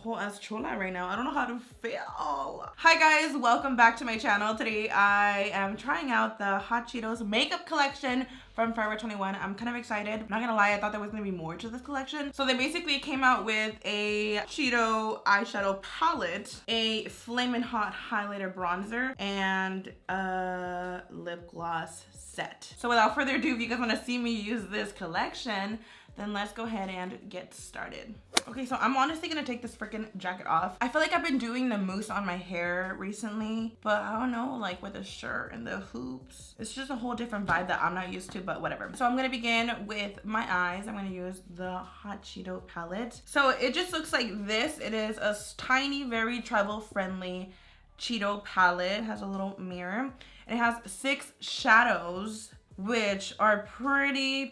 whole ass chola right now. I don't know how to feel. Hi guys, welcome back to my channel. Today I am trying out the Hot Cheetos makeup collection from Forever 21. I'm kind of excited. I'm not gonna lie, I thought there was gonna be more to this collection. So they basically came out with a Cheeto eyeshadow palette, a Flamin Hot highlighter bronzer, and a lip gloss set. So without further ado, if you guys want to see me use this collection, then let's go ahead and get started. Okay, so I'm honestly gonna take this freaking jacket off. I feel like I've been doing the mousse on my hair recently, but I don't know, like with the shirt and the hoops, it's just a whole different vibe that I'm not used to, but whatever. So I'm gonna begin with my eyes. I'm gonna use the Hot Cheeto palette. So it just looks like this. It is a tiny, very travel friendly Cheeto palette. It has a little mirror and it has 6 shadows, which are pretty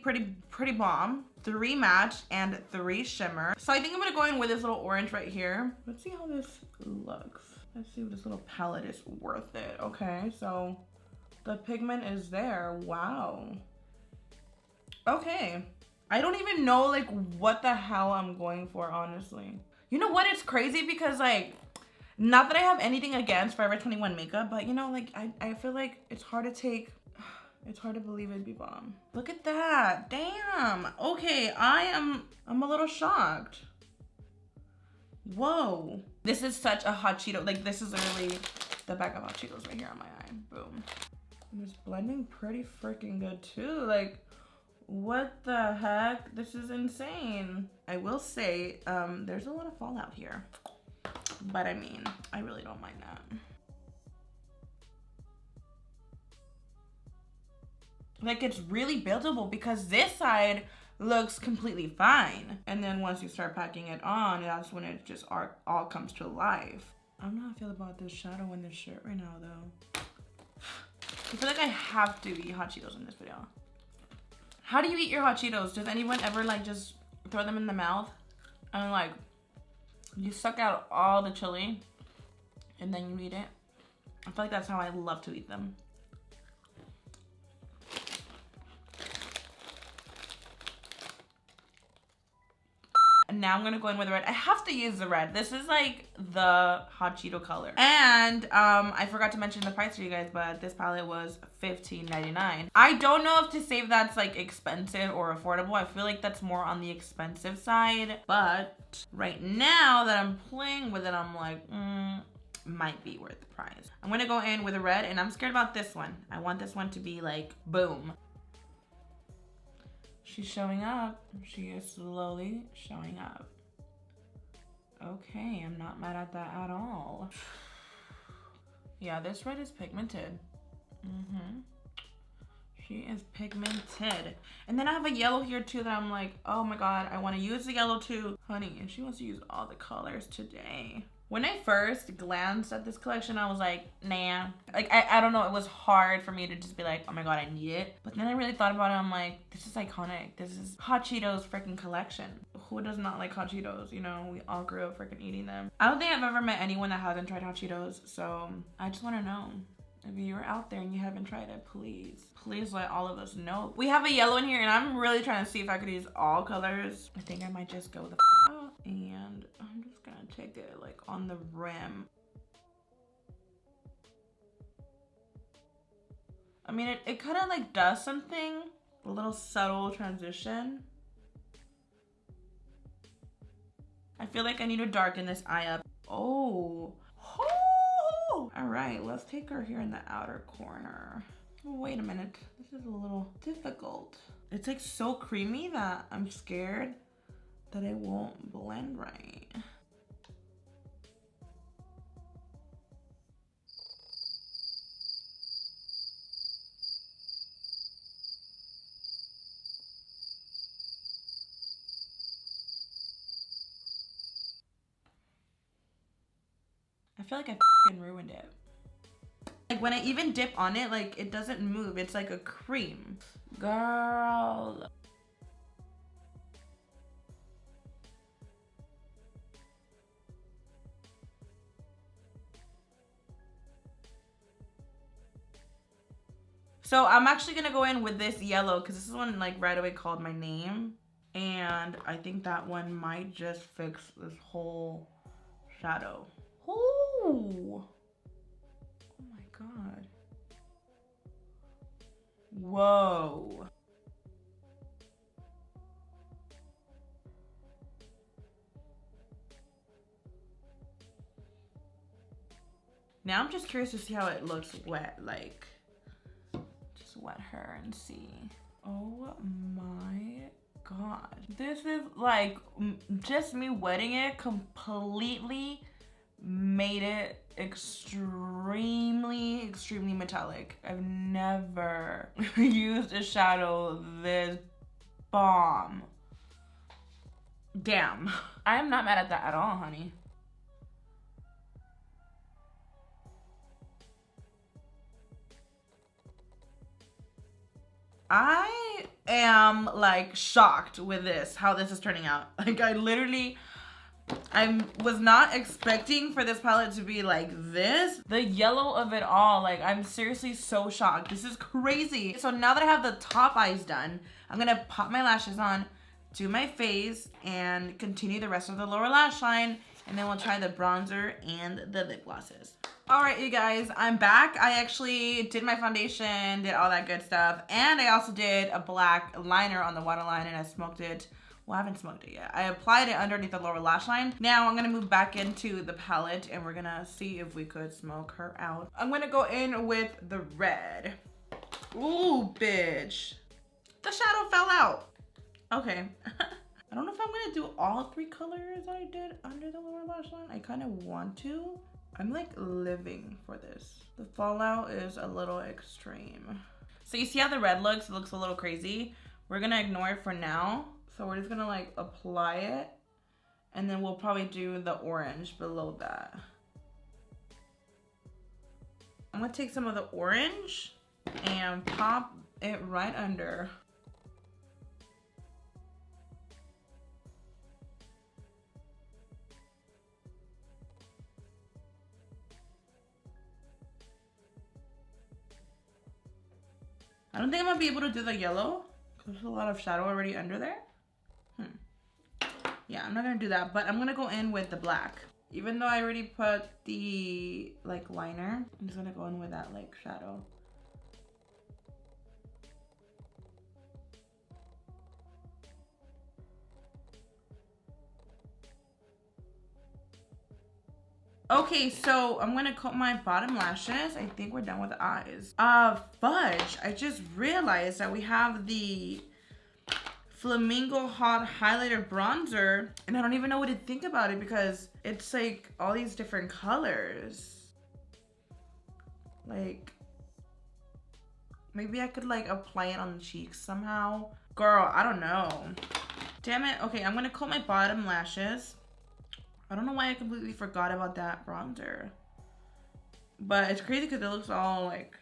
bomb. 3 matte and 3 shimmer. So I think I'm gonna go in with this little orange right here. Let's see how this looks. Let's see if this little palette is worth it. Okay, so the pigment is there. Wow. Okay. I don't even know like what the hell I'm going for, honestly. You know what? It's crazy because like, not that I have anything against Forever 21 makeup, but you know, like I feel like it's hard to take. It's hard to believe it'd be bomb. Look at that. Damn. Okay, I'm a little shocked. Whoa. This is such a Hot Cheeto. Like this is literally the back of Hot Cheetos right here on my eye. Boom. And it's blending pretty freaking good too. Like what the heck? This is insane. I will say there's a lot of fallout here. But I mean, I really don't mind that. Like it's really buildable because this side looks completely fine. And then once you start packing it on, that's when it just all comes to life. I don't know how I feel about this shadow in this shirt right now though. I feel like I have to eat Hot Cheetos in this video. How do you eat your Hot Cheetos? Does anyone ever like just throw them in the mouth and like you suck out all the chili and then you eat it? I feel like that's how I love to eat them. And now I'm gonna go in with the red. I have to use the red. This is like the Hot Cheeto color. And I forgot to mention the price for you guys, but this palette was $15.99. I don't know if to say if that's like expensive or affordable. I feel like that's more on the expensive side. But right now that I'm playing with it, I'm like, might be worth the price. I'm gonna go in with a red and I'm scared about this one. I want this one to be like, boom. She's showing up. She is slowly showing up. Okay, I'm not mad at that at all. Yeah, this red is pigmented. She is pigmented. And then I have a yellow here too that I'm like, oh my God, I want to use the yellow too. Honey, and she wants to use all the colors today. When I first glanced at this collection, I was like, nah. Like, I don't know. It was hard for me to just be like, oh my God, I need it. But then I really thought about it. I'm like, this is iconic. This is Hot Cheetos freaking collection. Who does not like Hot Cheetos? You know, we all grew up freaking eating them. I don't think I've ever met anyone that hasn't tried Hot Cheetos. So I just want to know. If you're out there and you haven't tried it, please let all of us know. We have a yellow in here and I'm really trying to see if I could use all colors. I think I might just go the out and I'm just gonna take it like on the rim. I mean, it kind of like does something, a little subtle transition. I feel like I need to darken this eye up. Oh. All right, let's take her here in the outer corner. Oh, wait a minute, this is a little difficult. It's like so creamy that I'm scared that it won't blend right. I feel like I f***ing ruined it. Like when I even dip on it, like it doesn't move. It's like a cream. Girl. So I'm actually gonna go in with this yellow because this is one like right away called my name. And I think that one might just fix this whole shadow. Ooh. Oh my God. Whoa. Now I'm just curious to see how it looks wet. Like, just wet her and see. Oh my God. This is like, just me wetting it completely made it extremely metallic. I've never used a shadow this bomb. Damn. I am not mad at that at all, honey. I am like shocked with this, how this is turning out. Like I was not expecting for this palette to be like this. The yellow of it all, like I'm seriously so shocked. This is crazy. So now that I have the top eyes done, I'm gonna pop my lashes on, do my face, and continue the rest of the lower lash line. And then we'll try the bronzer and the lip glosses. All right, you guys, I'm back. I actually did my foundation, did all that good stuff. And I also did a black liner on the waterline and I smoked it. Well, I haven't smoked it yet. I applied it underneath the lower lash line. Now I'm gonna move back into the palette and we're gonna see if we could smoke her out. I'm gonna go in with the red. Ooh, bitch. The shadow fell out. Okay. I don't know if I'm gonna do all three colors I did under the lower lash line. I kind of want to. I'm like living for this. The fallout is a little extreme. So you see how the red looks? It looks a little crazy. We're gonna ignore it for now. So we're just gonna like apply it and then we'll probably do the orange below that. I'm gonna take some of the orange and pop it right under. I don't think I'm gonna be able to do the yellow because there's a lot of shadow already under there. Yeah, I'm not gonna do that, but I'm gonna go in with the black. Even though I already put the like liner, I'm just gonna go in with that like shadow. Okay, so I'm gonna coat my bottom lashes. I think we're done with the eyes. Fudge, I just realized that we have the Flamingo Hot Highlighter Bronzer, and I don't even know what to think about it because it's like all these different colors. Like, maybe I could like apply it on the cheeks somehow. Girl, I don't know. Damn it. Okay, I'm gonna coat my bottom lashes. I don't know why I completely forgot about that bronzer. But it's crazy because it looks all like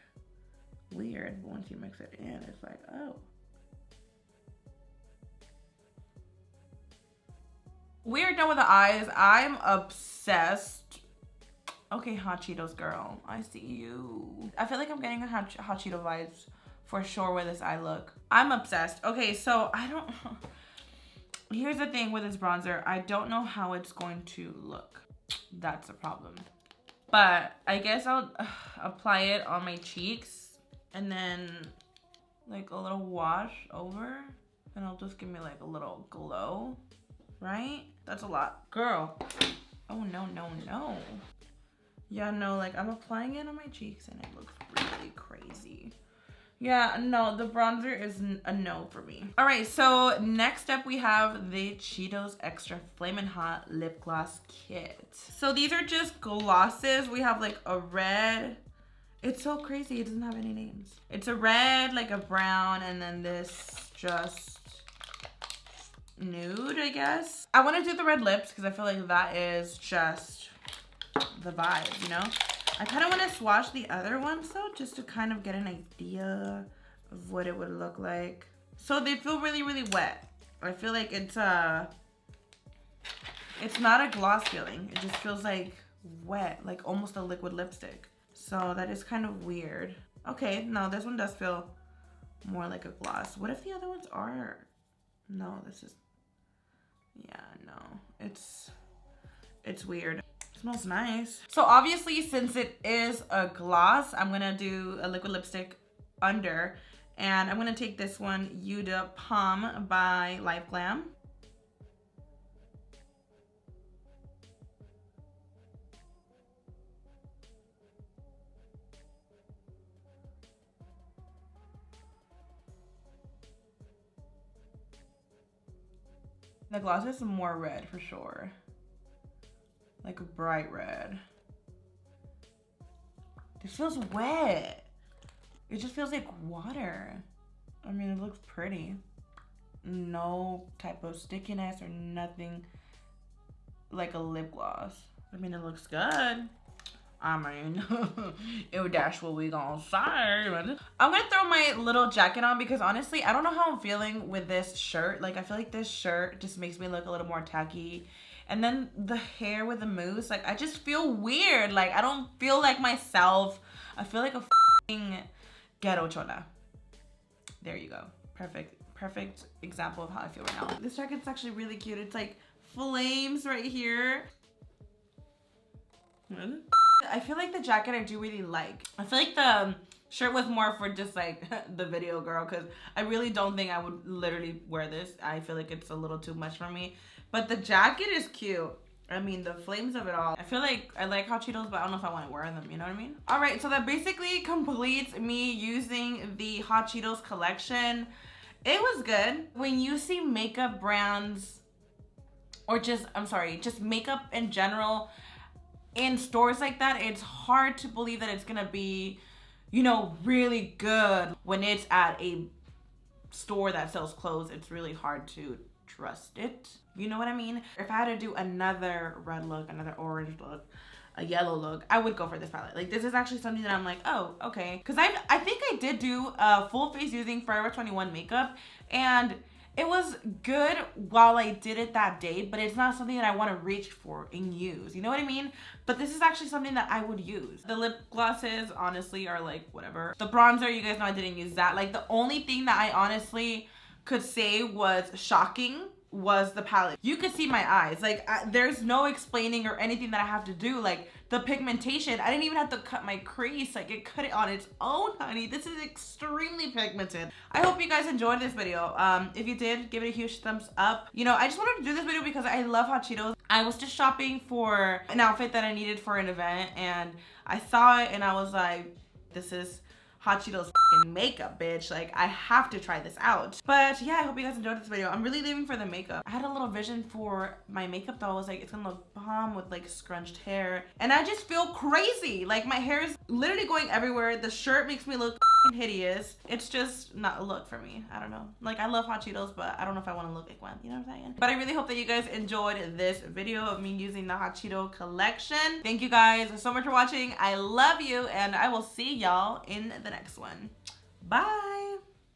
weird. But once you mix it in, it's like, oh. We're done with the eyes. I'm obsessed. Okay, Hot Cheetos girl, I see you. I feel like I'm getting a Hot Cheeto vibes for sure with this eye look. I'm obsessed. Okay, so I don't... Here's the thing with this bronzer. I don't know how it's going to look. That's a problem. But I guess I'll apply it on my cheeks and then like a little wash over and it'll just give me like a little glow, right? That's a lot. Girl. Oh, no, no, no. Yeah, no, like I'm applying it on my cheeks and it looks really crazy. Yeah, no, the bronzer is a no for me. All right, so next up we have the Cheetos Extra Flamin' Hot Lip Gloss Kit. So these are just glosses. We have like a red. It's so crazy, it doesn't have any names. It's a red, like a brown, and then this just nude, I guess. I want to do the red lips because I feel like that is just the vibe, you know? I kind of want to swatch the other ones though, just to kind of get an idea of what it would look like. So they feel really, really wet. I feel like it's not a gloss feeling. It just feels like wet, like almost a liquid lipstick. So that is kind of weird. Okay, no, this one does feel more like a gloss. What if the other ones are? No, this is, yeah, no, it's weird. Smells nice. So obviously, since it is a gloss, I'm gonna do a liquid lipstick under, and I'm gonna take this one, Eau de Pomme by Life Glam. The gloss is more red for sure. Like a bright red. This feels wet. It just feels like water. I mean, it looks pretty. No type of stickiness or nothing like a lip gloss. I mean, it looks good. I mean, ew, that's what we gonna say. I'm gonna throw my little jacket on because honestly, I don't know how I'm feeling with this shirt. Like, I feel like this shirt just makes me look a little more tacky. And then the hair with the mousse, like, I just feel weird. Like, I don't feel like myself. I feel like a f***ing ghetto chola. There you go. Perfect example of how I feel right now. This jacket's actually really cute. It's like flames right here. I feel like the jacket I do really like. I feel like the shirt was more for just like the video girl, because I really don't think I would literally wear this. I feel like it's a little too much for me. But the jacket is cute. I mean, the flames of it all. I feel like I like Hot Cheetos, but I don't know if I want to wear them. You know what I mean? All right, so that basically completes me using the Hot Cheetos collection. It was good. When you see makeup brands, or just makeup in general, in stores like that, it's hard to believe that it's gonna be, you know, really good. When it's at a store that sells clothes, it's really hard to trust it. You know what I mean? If I had to do another red look, another orange look, a yellow look, I would go for this palette. Like, this is actually something that I'm like, oh, okay. Because I think I did do a full face using Forever 21 makeup, and it was good while I did it that day, but it's not something that I want to reach for and use. You know what I mean? But this is actually something that I would use. The lip glosses, honestly, are like, whatever. The bronzer, you guys know I didn't use that. Like, the only thing that I honestly could say was shocking was the palette. You could see my eyes. Like, there's no explaining or anything that I have to do. Like, the pigmentation, I didn't even have to cut my crease. Like, it cut it on its own, honey. This is extremely pigmented. I hope you guys enjoyed this video. If you did, give it a huge thumbs up. You know, I just wanted to do this video because I love Hot Cheetos. I was just shopping for an outfit that I needed for an event, and I saw it and I was like, this is Hot Cheetos makeup, bitch. Like, I have to try this out. But yeah, I hope you guys enjoyed this video. I'm really living for the makeup. I had a little vision for my makeup though. I was like, it's gonna look bomb with like scrunched hair. And I just feel crazy. Like, my hair is literally going everywhere. The shirt makes me look hideous. It's just not a look for me. I don't know. Like, I love Hot Cheetos, but I don't know if I want to look like one. You know what I'm saying? But I really hope that you guys enjoyed this video of me using the Hot Cheeto collection. Thank you guys so much for watching. I love you, and I will see y'all in the next one. Bye.